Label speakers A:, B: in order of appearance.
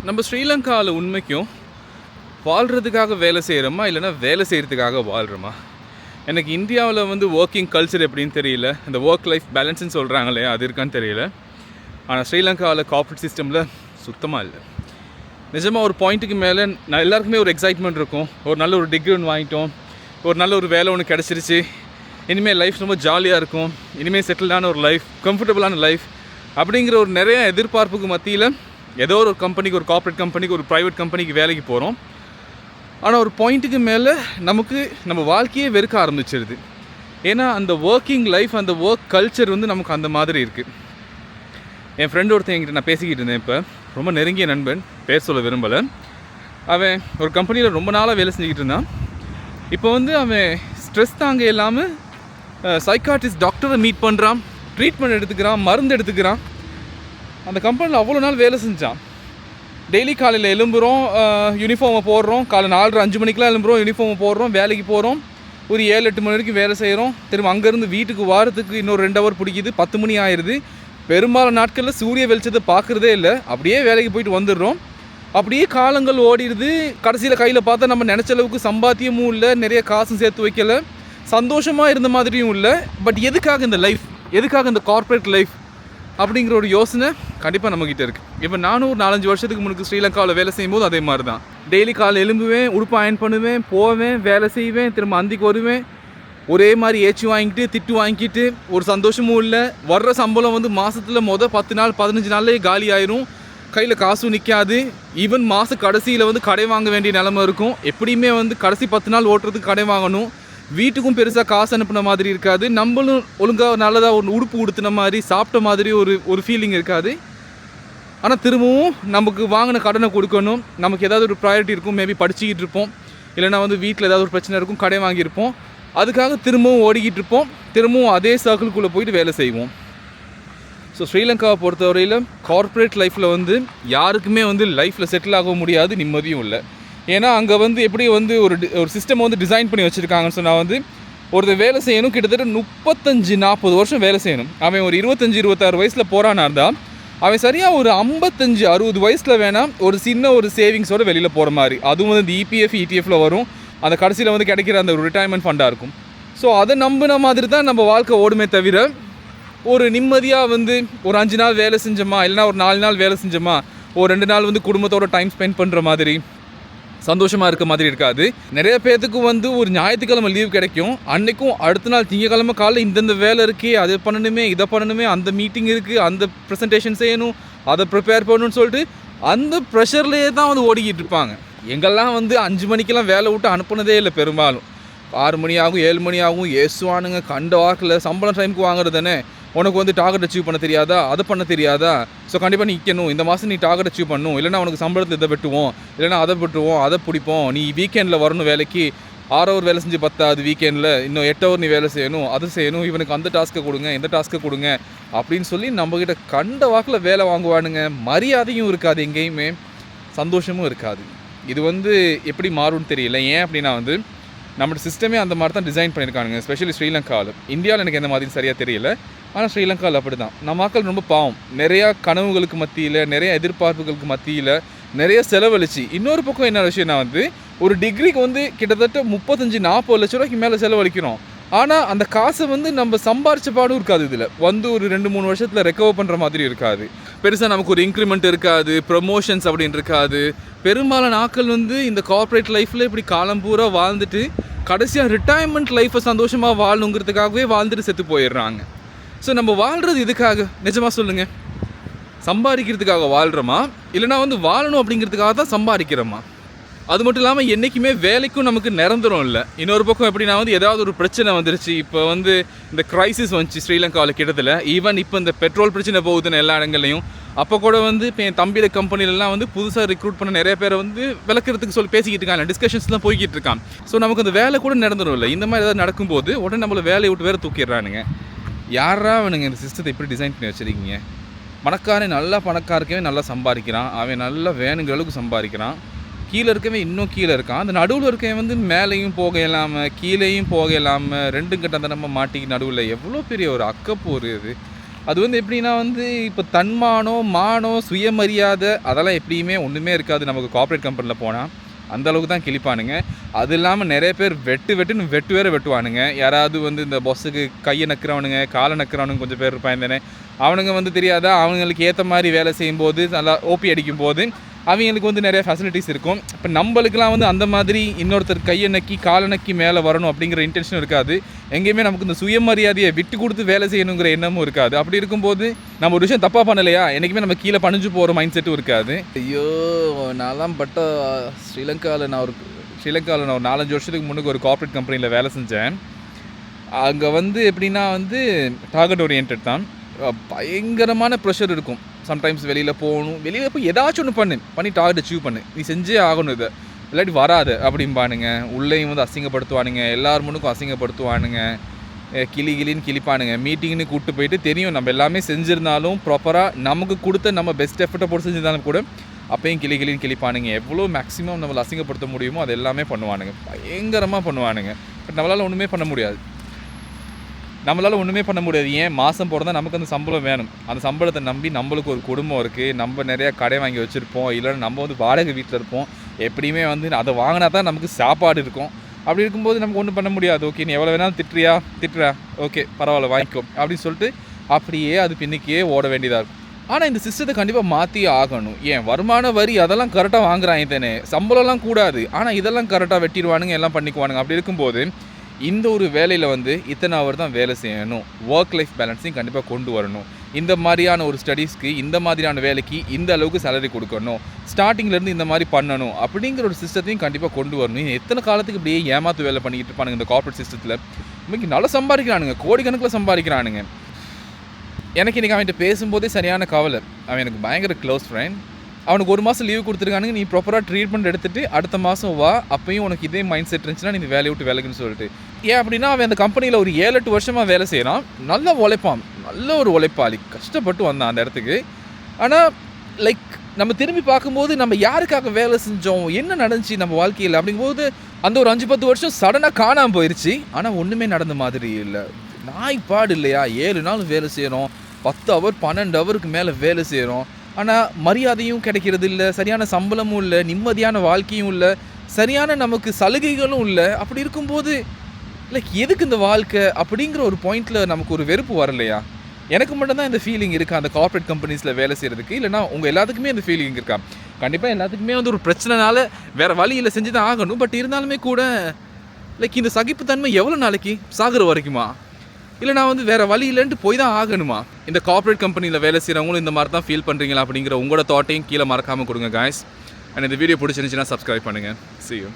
A: நம்ம ஸ்ரீலங்காவில் உண்மைக்கும் வாழ்கிறதுக்காக வேலை செய்கிறோமா இல்லைனா வேலை செய்கிறதுக்காக வாழ்கிறோமா? எனக்கு இந்தியாவில் வந்து ஒர்க்கிங் கல்ச்சர் எப்படின்னு தெரியல, இந்த ஒர்க் லைஃப் பேலன்ஸ்னு சொல்கிறாங்களே அது இருக்கான்னு தெரியல. ஆனால் ஸ்ரீலங்காவில் கார்ப்பரேட் சிஸ்டமில் சுத்தமாக இல்லை. நிஜமாக ஒரு பாயிண்ட்டுக்கு மேலே எல்லாருக்குமே ஒரு எக்ஸைட்மெண்ட் இருக்கும். ஒரு நல்ல ஒரு டிகிரி ஒன்று வாங்கிட்டோம், ஒரு நல்ல ஒரு வேலை ஒன்று கிடச்சிருச்சு, இனிமேல் லைஃப் ரொம்ப ஜாலியாக இருக்கும், இனிமேல் செட்டில்டான ஒரு லைஃப், கம்ஃபர்டபுளான லைஃப் அப்படிங்கிற ஒரு நிறைய எதிர்பார்ப்புக்கு மத்தியில் ஏதோ ஒரு கம்பெனிக்கு, ஒரு கார்ப்பரேட் கம்பெனிக்கு, ஒரு ப்ரைவேட் கம்பெனிக்கு வேலைக்கு போகிறோம். ஆனால் ஒரு பாயிண்ட்டுக்கு மேலே நம்ம வாழ்க்கையே வெறுக்க ஆரம்பிச்சிருது. ஏன்னா அந்த ஒர்க்கிங் லைஃப், அந்த ஒர்க் கல்ச்சர் வந்து நமக்கு அந்த மாதிரி இருக்குது. என் ஃப்ரெண்டு ஒருத்தன் என்கிட்ட நான் பேசிக்கிட்டு இருந்தேன். இப்போ ரொம்ப நெருங்கிய நண்பன், பேர் சொல்ல விரும்பலை. அவன் ஒரு கம்பெனியில் ரொம்ப நாளாக வேலை செஞ்சுக்கிட்டு இருந்தான். இப்போ வந்து அவன் ஸ்ட்ரெஸ் தாங்க இல்லாமல் சைக்காட்ரிஸ்ட் டாக்டரை மீட் பண்ணுறான், ட்ரீட்மெண்ட் எடுத்துக்கிறான், மருந்து எடுத்துக்கிறான். அந்த கம்பெனியில் அவ்வளோ நாள் வேலை செஞ்சான். டெய்லி காலையில் எழும்புகிறோம், யூனிஃபார்மை போடுறோம், காலை 4-5 மணிக்கெலாம் எழும்புகிறோம், யூனிஃபார்மை போடுறோம், வேலைக்கு போகிறோம், ஒரு 7-8 மணி வரைக்கும் வேலை செய்கிறோம். திரும்ப அங்கேருந்து வீட்டுக்கு வாரத்துக்கு இன்னொரு 2 ஹவர் பிடிக்குது, 10 மணி ஆயிடுது. பெரும்பாலான நாட்களில் சூரிய வெளிச்சத்தை பார்க்குறதே இல்லை, அப்படியே வேலைக்கு போயிட்டு வந்துடுறோம். அப்படியே காலங்கள் ஓடிடுது. கடைசியில் கையில் பார்த்தா நம்ம நினச்ச அளவுக்கு சம்பாத்தியமும் இல்லை, நிறைய காசும் சேர்த்து வைக்கலை, சந்தோஷமாக இருந்த மாதிரியும் இல்லை. பட் எதுக்காக இந்த லைஃப், எதுக்காக இந்த கார்ப்பரேட் லைஃப் அப்படிங்கிற ஒரு யோசனை கண்டிப்பாக நம்மக்கிட்ட இருக்குது. இப்போ நானும் ஒரு 4-5 வருஷத்துக்கு முன்னுக்கு ஸ்ரீலங்காவில் வேலை செய்யும்போது அதே மாதிரி தான். டெய்லி காலை எழும்புவேன், உடுப்பு அயன் பண்ணுவேன், போவேன், வேலை செய்வேன், திரும்ப அந்திக்கு வருவேன். ஒரே மாதிரி ஏச்சு வாங்கிட்டு திட்டு வாங்கிட்டு ஒரு சந்தோஷமும் இல்லை. வர்ற சம்பளம் வந்து மாதத்தில் 10 நாள் 15 நாள்லேயே காலி ஆயிரும். கையில் காசும் நிற்காது. ஈவன் மாத கடைசியில் வந்து கடை வாங்க வேண்டிய நிலமை இருக்கும். எப்படியுமே வந்து கடைசி 10 நாள் ஓட்டுறதுக்கு கடை வாங்கணும். வீட்டுக்கும் பெருசாக காசு அனுப்பின மாதிரி இருக்காது. நம்மளும் ஒழுங்காக நல்லதாக ஒரு உடுப்பு கொடுத்துன மாதிரி, சாப்பிட்ட மாதிரி ஒரு ஃபீலிங் இருக்காது. ஆனால் திரும்பவும் நமக்கு வாங்கின கடனை கொடுக்கணும். நமக்கு ஏதாவது ஒரு ப்ரையாரிட்டி இருக்கும், மேபி படிச்சுக்கிட்டு இருப்போம், இல்லைனா வந்து வீட்டில் ஏதாவது ஒரு பிரச்சனை இருக்கும், கடை வாங்கியிருப்போம். அதுக்காக திரும்பவும் ஓடிக்கிட்டு இருப்போம். திரும்பவும் அதே சர்க்கிள்குள்ளே போயிட்டு வேலை செய்வோம். ஸோ ஸ்ரீலங்காவை பொறுத்தவரையில் கார்ப்பரேட் லைஃப்பில் வந்து யாருக்குமே வந்து லைஃப்பில் செட்டில் ஆக முடியாது, நிம்மதியும் இல்லை. ஏன்னா அங்கே வந்து எப்படி வந்து ஒரு சிஸ்டம் வந்து டிசைன் பண்ணி வச்சுருக்காங்கன்னு சொன்னால் வந்து ஒருத்தர் வேலை செய்யணும், கிட்டத்தட்ட 35-40 வருஷம் வேலை செய்யணும். அவன் ஒரு 25-26 வயசில் போகிறானா இருந்தால் அவன் சரியாக ஒரு 55-60 வயசில் வேணால் ஒரு சின்ன ஒரு சேவிங்ஸோடு வெளியில் போகிற மாதிரி. அதுவும் வந்து இந்த இபிஎஃப் இடிஎஃப்பில் வரும். அந்த கடைசியில் வந்து கிடைக்கிற அந்த ஒரு ரிட்டைர்மெண்ட் ஃபண்டாக இருக்கும். ஸோ அதை நம்பின மாதிரி தான் நம்ம வாழ்க்கை ஓடுமே தவிர, ஒரு நிம்மதியாக வந்து ஒரு 5 நாள் வேலை செஞ்சோமா, இல்லைனா ஒரு 4 நாள் வேலை செஞ்சோமா, ஒரு 2 நாள் வந்து குடும்பத்தோட டைம் ஸ்பெண்ட் பண்ணுற மாதிரி, சந்தோஷமாக இருக்க மாதிரி இருக்காது. நிறைய பேர்த்துக்கு வந்து ஒரு ஞாயிற்றுக்கிழமை லீவ் கிடைக்கும். அன்றைக்கும் அடுத்த நாள் திங்கக்கிழமை காலையில் இந்தந்த வேலை இருக்கே, அதை பண்ணணுமே, இதை பண்ணணுமே, அந்த மீட்டிங் இருக்குது, அந்த ப்ரெசன்டேஷன் செய்யணும், அதை ப்ரிப்பேர் பண்ணணும்னு சொல்லிட்டு அந்த ப்ரெஷர்லேயே தான் வந்து ஓடிக்கிட்டு இருப்பாங்க. எங்கெல்லாம் வந்து 5 மணிக்கெல்லாம் வேலை விட்டு அனுப்புனதே இல்லை. பெரும்பாலும் 6 மணி ஆகும், 7 மணி ஆகும். ஏசுவானுங்க கண்ட வாக்கில். சம்பளம் டைமுக்கு வாங்குறது தானே, உனக்கு வந்து டார்கெட் அச்சீவ் பண்ண தெரியாதா, அதை பண்ண தெரியாதா, ஸோ கண்டிப்பாக நீ நிற்கணும், இந்த மாதம் நீ டார்கெட் அச்சீவ் பண்ணணும், இல்லைனா உனக்கு சம்பளத்தில் இதை வெட்டுவோம், இல்லைனா அதை வெட்டுவோம், அதை பிடிப்போம், நீ வீக்கெண்டில் வரணும் வேலைக்கு, 6 ஹவர் வேலை செஞ்சு 10 வீக்கெண்டில் இன்னும் 8 ஹவர் நீ வேலை செய்யணும், அது செய்யணும், இவனுக்கு அந்த டாஸ்க்கை கொடுங்க, இந்த டாஸ்க்கை கொடுங்க அப்படின்னு சொல்லி நம்மக்கிட்ட கண்ட வாக்கில் வேலை வாங்குவானுங்க. மரியாதையும் இருக்காது, எங்கேயுமே சந்தோஷமும் இருக்காது. இது வந்து எப்படி மாறும்னு தெரியல. ஏன் அப்படின்னா வந்து நம்மளோட சிஸ்டமே அந்த மாதிரி தான் டிசைன் பண்ணியிருக்கானுங்க, எஸ்பெஷலி ஸ்ரீலங்காவில். இந்தியாவில் எனக்கு எந்த மாதிரி சரியாக தெரியல, ஆனால் ஸ்ரீலங்காவில் அப்படி தான். நம்ம மக்கள் ரொம்ப பாவம். நிறையா கனவுகளுக்கு மத்தியில், நிறைய எதிர்பார்ப்புகளுக்கு மத்தியில் நிறைய செலவழிச்சு, இன்னொரு பக்கம் என்ன விஷயம்னா வந்து ஒரு டிகிரிக்கு வந்து கிட்டத்தட்ட 35-40 லட்ச ரூபாய்க்கு மேலே செலவழிக்கிறோம். ஆனால் அந்த காசை வந்து நம்ம சம்பாரிச்ச பாடும் இருக்காது. இதில் வந்து ஒரு 2-3 வருஷத்தில் ரெக்கவர் பண்ணுற மாதிரி இருக்காது. பெருசாக நமக்கு ஒரு இன்க்ரிமெண்ட் இருக்காது, ப்ரமோஷன்ஸ் அப்படின்னு இருக்காது. பெரும்பாலான ஆட்கள் வந்து இந்த கார்ப்பரேட் லைஃப்பில் இப்படி காலம் பூரா வாழ்ந்துட்டு கடைசியாக ரிட்டையர்மெண்ட் லைஃப்பை சந்தோஷமாக வாழணுங்கிறதுக்காகவே வாழ்ந்துட்டு செத்து போயிடுறாங்க. ஸோ நம்ம வாழ்கிறது இதுக்காக, நிஜமாக சொல்லுங்கள், சம்பாதிக்கிறதுக்காக வாழ்கிறோமா, இல்லைனா வந்து வாழணும் அப்படிங்கிறதுக்காக தான் சம்பாதிக்கிறோமா? அது மட்டும் இல்லாமல் என்றைக்குமே வேலைக்கும் நமக்கு நிரந்தரம் இல்லை. இன்னொரு பக்கம் எப்படின்னா வந்து ஏதாவது ஒரு பிரச்சனை வந்துருச்சு. இப்போ வந்து இந்த க்ரைசிஸ் வந்துச்சு ஸ்ரீலங்காவில் கிட்டத்தில். ஈவன் இப்போ இந்த பெட்ரோல் பிரச்சனை போகுதுன்னு எல்லா இடங்கள்லையும். அப்போ கூட வந்து இப்போ என் தம்பியோட கம்பெனிலலாம் வந்து புதுசாக ரெக்ரூட் பண்ண நிறைய பேரை வந்து விளக்கிறதுக்கு சொல்லி பேசிக்கிட்டு இருக்காங்க, டிஸ்கஷன்ஸ்லாம் போய்கிட்டு இருக்கான். ஸோ நமக்கு அந்த வேலை கூட நிரந்தரம் இல்லை. இந்த மாதிரி ஏதாவது நடக்கும்போது உடனே நம்மளை வேலையை விட்டு வேறு தூக்கிடுறானுங்க. யாரா அவனுங்க இந்த சிஸ்டத்தை எப்படி டிசைன் பண்ணி வச்சுருக்கீங்க? பணக்காரன் நல்லா பணக்காரக்கவே நல்லா சம்பாதிக்கிறான், அவன் நல்லா வேணுங்கிற அளவுக்கு சம்பாதிக்கிறான். கீழே இருக்கவே இன்னும் கீழே இருக்கான். அந்த நடுவில் இருக்கவன் வந்து மேலேயும் போக இல்லாமல் கீழேயும் போக இல்லாமல் 2 கட்டத்தனமாக மாட்டிக்கு நடுவில் எவ்வளோ பெரிய ஒரு அக்கப்போர் இது. அது வந்து எப்படின்னா வந்து இப்போ தன்மானம், மானம், சுயமரியாதை அதெல்லாம் எப்படியுமே ஒன்றுமே இருக்காது நமக்கு கார்ப்பரேட் கம்பெனியில் போனால். அந்தளவுக்கு தான் கிழிப்பானுங்க. அது இல்லாமல் நிறைய பேர் வெட்டுன்னு வேறு வெட்டுவானுங்க. யாராவது வந்து இந்த பொஸ்ஸுக்கு கையை நக்கிறவனுங்க, காலை நக்கிறவனுங்க கொஞ்சம் பேர் இருப்பாங்க தானே. அவனுங்க வந்து தெரியாதா, அவங்களுக்கு ஏற்ற மாதிரி வேலை செய்யும்போது நல்லா ஓபி அடிக்கும்போது அவங்களுக்கு வந்து நிறைய ஃபெசிலிட்டிஸ் இருக்கும். இப்போ நம்மளுக்கெல்லாம் வந்து அந்த மாதிரி இன்னொருத்தர் கையை நக்கி காலை நக்கி மேலே வரணும் அப்படிங்கிற இன்டென்ஷனும் இருக்காது. எங்கேயுமே நமக்கு இந்த சுயமரியாதையை விட்டு கொடுத்து வேலை செய்யணுங்கிற எண்ணமும் இருக்காது. அப்படி இருக்கும்போது நம்ம ஒரு விஷயம் தப்பாக பண்ணலையா, என்றைக்குமே நம்ம கீழே பணிஞ்சு போகிற மைண்ட் செட்டும் இருக்காது. ஐயோ நான்லாம் ஸ்ரீலங்காவில் நான் ஒரு 4-5 வருஷத்துக்கு முன்னுக்கு ஒரு கார்ப்பரேட் கம்பெனியில் வேலை செஞ்சேன். அங்கே வந்து எப்படின்னா வந்து டார்கெட் ஓரியன்ட் தான். பயங்கரமான ப்ரெஷர் இருக்கும். சம்டைம்ஸ் வெளியில் போய் ஏதாச்சும் ஒன்று பண்ணி டார்கெட் அச்சீவ் பண்ணு, நீ செஞ்சே ஆகணும், இதை இல்லாட்டி வராது அப்படிம்பானுங்க. உள்ளேயும் வந்து அசிங்கப்படுத்துவானுங்க, எல்லார் முன்னுக்கும் அசிங்கப்படுத்துவானுங்க, கிளின்னு கிழிப்பானுங்க. மீட்டிங்னு கூப்பிட்டு போயிட்டு தெரியும் நம்ம எல்லாமே செஞ்சுருந்தாலும் ப்ராப்பராக நமக்கு கொடுத்த நம்ம பெஸ்ட் எஃபர்ட்டை போட்டு செஞ்சுருந்தாலும் கூட அப்பையும் கிளின்னு கிழிப்பானுங்க. எவ்வளோ மேக்ஸிமம் நம்மளை அசிங்கப்படுத்த முடியுமோ அது எல்லாமே பண்ணுவானுங்க, பயங்கரமாக பண்ணுவானுங்க. பட் நம்மளால் ஒன்றுமே பண்ண முடியாது. ஏன் மாதம் போகிறதா நமக்கு அந்த சம்பளம் வேணும். அந்த சம்பளத்தை நம்பி நம்மளுக்கு ஒரு குடும்பம் இருக்குது, நம்ம நிறையா கடை வாங்கி வச்சுருப்போம், இல்லைன்னா நம்ம வந்து வாடகை வீட்டில் இருப்போம். எப்படியுமே வந்து அதை வாங்கினா தான் நமக்கு சாப்பாடு இருக்கும். அப்படி இருக்கும்போது நமக்கு ஒன்றும் பண்ண முடியாது. ஓகே நீ எவ்வளோ வேணாலும் திட்டுறா, ஓகே பரவாயில்ல வாங்கிக்கோ அப்படின்னு சொல்லிட்டு அப்படியே அது பின்னிக்கே ஓட வேண்டியதாக இருக்கும். ஆனால் இந்த சிஸ்டத்தை கண்டிப்பாக மாற்றி ஆகணும். ஏன் வருமான வரி அதெல்லாம் கரெக்டாக வாங்குறாங்க தானே, சம்பளம்லாம் கூடாது, ஆனால் இதெல்லாம் கரெக்டாக வெட்டிடுவானுங்க, எல்லாம் பண்ணிக்குவானுங்க. அப்படி இருக்கும்போது இந்த ஒரு வேலையில் வந்து இத்தனை அவர் தான் வேலை செய்யணும், ஒர்க் லைஃப் பேலன்ஸையும் கண்டிப்பாக கொண்டு வரணும். இந்த மாதிரியான ஒரு ஸ்டடீஸ்க்கு இந்த மாதிரியான வேலைக்கு இந்த அளவுக்கு சேலரி கொடுக்கணும், ஸ்டார்டிங்லேருந்து இந்த மாதிரி பண்ணணும் அப்படிங்கிற ஒரு சிஸ்டத்தையும் கண்டிப்பாக கொண்டு வரணும். எத்தனை காலத்துக்கு இப்படியே ஏமாத்து வேலை பண்ணிக்கிட்டு இருப்பானுங்க இந்த கார்ப்பரேட் சிஸ்டத்தில். இன்னைக்கு நல்லா சம்பாதிக்கிறானுங்க, கோடிக்கணக்கில் சம்பாதிக்கிறானுங்க. எனக்கு இன்றைக்கி அவன்கிட்ட பேசும்போதே சரியான கவலை. அவன் எனக்கு பயங்கர க்ளோஸ் ஃப்ரெண்ட். அவனுக்கு 1 மாதம் லீவு கொடுத்துருக்கானுங்க, நீ ப்ராப்பராக ட்ரீட்மெண்ட் எடுத்துகிட்டு அடுத்த மாதம் வா, அப்பயும் உனக்கு இதே மைண்ட் செட் இருந்துச்சுன்னா நீ வேலையை விட்டு விலகுன்னு சொல்லிட்டு. ஏன் அப்படின்னா அவன் அந்த கம்பெனியில் ஒரு 7-8 வருஷமாக வேலை செய்கிறான், நல்லா உழைப்பான், நல்ல ஒரு உழைப்பாளி, கஷ்டப்பட்டு வந்தான் அந்த இடத்துக்கு. ஆனால் லைக் நம்ம திரும்பி பார்க்கும்போது நம்ம யாருக்காக வேலை செஞ்சோம், என்ன நடந்துச்சு நம்ம வாழ்க்கையில் அப்படிங்கும்போது அந்த ஒரு 5-10 வருஷம் சடனாக காணாமல் போயிடுச்சு. ஆனால் ஒன்றுமே நடந்த மாதிரி இல்லை. நாய்ப்பாடு இல்லையா, 7 நாள் வேலை செய்கிறோம், 10 ஹவர் 12 ஹவருக்கு மேலே வேலை செய்கிறோம், ஆனால் மரியாதையும் கிடைக்கிறது இல்லை, சரியான சம்பளமும் இல்லை, நிம்மதியான வாழ்க்கையும் இல்லை, சரியான நமக்கு சலுகைகளும் இல்லை. அப்படி இருக்கும்போது லைக் எதுக்கு இந்த வாழ்க்கை அப்படிங்கிற ஒரு பாயிண்டில் நமக்கு ஒரு வெறுப்பு வரலையா? எனக்கு மட்டும்தான் இந்த ஃபீலிங் இருக்கா அந்த கார்ப்பரேட் கம்பெனிஸில் வேலை செய்கிறதுக்கு, இல்லைனா உங்கள் எல்லாத்துக்குமே இந்த ஃபீலிங் இருக்கா? கண்டிப்பாக எல்லாத்துக்குமே வந்து ஒரு பிரச்சனைனால வேறு வழியில் செஞ்சு தான் ஆகணும். பட் இருந்தாலுமே கூட லைக் இந்த சகிப்புத்தன்மை எவ்வளோ நாளைக்கு, சாகிற வரைக்குமா, இல்லை நான் வந்து வேறு வழி இல்லைன்ட்டு போய் தான் ஆகணுமா? இந்த கார்ப்பரேட் கம்பெனியில் வேலை செய்கிறவங்களும் இந்த மாதிரி தான் ஃபீல் பண்ணுறீங்களா அப்படிங்கிற உங்களோட தாட்டையும் கீழே மறக்காமல் கொடுங்க காய்ஸ். அண்ட் இந்த வீடியோ பிடிச்சிருந்துச்சுன்னா சப்ஸ்கிரைப் பண்ணுங்கள். See you.